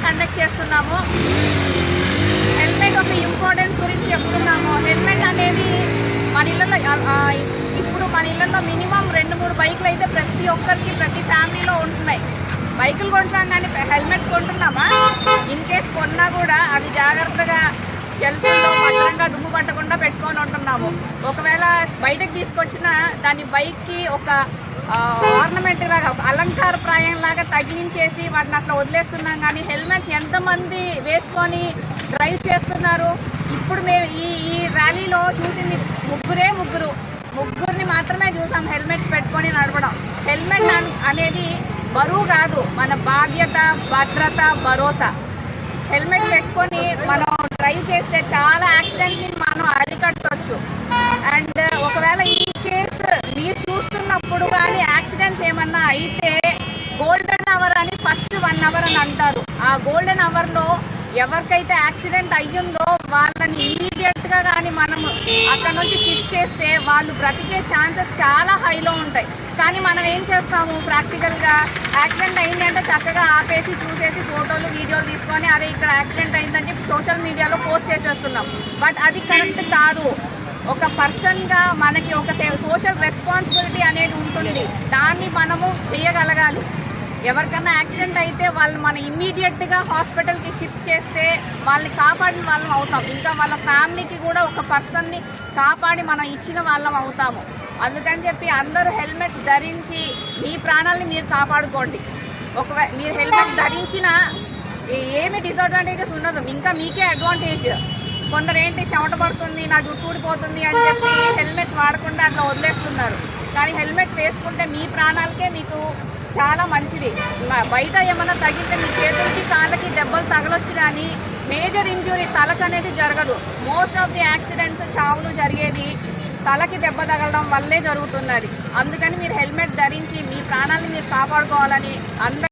Conduct చేస్తున్నాము. Helmet ఒక importance గురించి చెప్తున్నాము. హెల్మెట్ అనేది మన ఇళ్ళలో ఇప్పుడు మన ఇళ్ళలో మినిమం 2-3 బైకులు అయితే ప్రతి ఒక్కరికి ప్రతి ఫ్యామిలీలో ఉంటున్నాయి. బైకులు కొంటున్నాం కానీ హెల్మెట్ కొంటున్నామా? ఇన్ కేస్ కొన్నా కూడా అవి జాగ్రత్తగా షెల్ఫ్లో భద్రంగా దుమ్ము పట్టకుండా పెట్టుకొని ఉంటున్నాము. ఒకవేళ బయటకు తీసుకొచ్చిన దాని బైక్కి ఒక ఆర్నమెంట్ లాగా ఒక అలంకారప్రాయంలాగా తగిలించేసి వాటిని అట్లా వదిలేస్తున్నాం. కానీ హెల్మెట్స్ ఎంతమంది వేసుకొని డ్రైవ్ చేస్తున్నారు? ఇప్పుడు మేము ఈ ర్యాలీలో చూసింది ముగ్గురిని మాత్రమే చూసాం హెల్మెట్స్ పెట్టుకొని నడవడం. హెల్మెట్ అనేది బరువు కాదు, మన బాధ్యత, భద్రత, భరోసా. హెల్మెట్ పెట్టుకొని మనం డ్రైవ్ చేస్తే చాలా యాక్సిడెంట్స్ని మనం అరికట్టవచ్చు. అండ్ ఒకవేళ ఈ కేసు మీరు చూస్తున్నప్పుడు కానీ యాక్సిడెంట్స్ ఏమన్నా అయితే గోల్డెన్ అవర్ అని ఫస్ట్ 1 అవర్ అని అంటారు. ఆ గోల్డెన్ అవర్లో ఎవరికైతే యాక్సిడెంట్ అయ్యిందో వాళ్ళని ఇమీడియట్గా కానీ మనం అక్కడ నుంచి షిఫ్ట్ చేస్తే వాళ్ళు బ్రతికే ఛాన్సెస్ చాలా హైలో ఉంటాయి. కానీ మనం ఏం చేస్తాము, ప్రాక్టికల్గా యాక్సిడెంట్ అయింది అంటే చక్కగా ఆపేసి చూసేసి ఫోటోలు వీడియోలు తీసుకొని అదే ఇక్కడ యాక్సిడెంట్ అయిందని చెప్పి సోషల్ మీడియాలో పోస్ట్ చేసేస్తున్నాం. బట్ అది కరెక్ట్ కాదు. ఒక పర్సన్గా మనకి ఒక సోషల్ రెస్పాన్సిబిలిటీ అనేది ఉంటుంది. దాన్ని మనము చేయగలగాలి. ఎవరికన్నా యాక్సిడెంట్ అయితే వాళ్ళు మనం ఇమ్మీడియట్గా హాస్పిటల్కి షిఫ్ట్ చేస్తే వాళ్ళని కాపాడిన వాళ్ళం అవుతాం. ఇంకా వాళ్ళ ఫ్యామిలీకి కూడా ఒక పర్సన్ని కాపాడి మనం ఇచ్చిన వాళ్ళం అవుతాము. అందుకని చెప్పి అందరూ హెల్మెట్స్ ధరించి మీ ప్రాణాలని మీరు కాపాడుకోండి. ఒకవేళ మీరు హెల్మెట్ ధరించినా ఏమి డిసడ్వాంటేజెస్ ఉండదు, ఇంకా మీకే అడ్వాంటేజ్. కొందరేంటి చెమట పడుతుంది, నా జుట్టు ఊడిపోతుంది అని చెప్పి హెల్మెట్స్ వాడకుండా అట్లా వదిలేస్తున్నారు. కానీ హెల్మెట్ వేసుకుంటే మీ ప్రాణాలకే మీకు చాలా మంచిది. బయట ఏమైనా తగిలితే మీ చేతులకి కాళ్ళకి దెబ్బలు తగలొచ్చు కానీ మేజర్ ఇంజురీ తలకు అనేది జరగదు. మోస్ట్ ఆఫ్ ది యాక్సిడెంట్స్, చావులు జరిగేది తలకి దెబ్బ తగలడం వల్లే జరుగుతున్నది. అందుకని మీరు హెల్మెట్ ధరించి మీ ప్రాణాలను మీరు కాపాడుకోవాలని అందరూ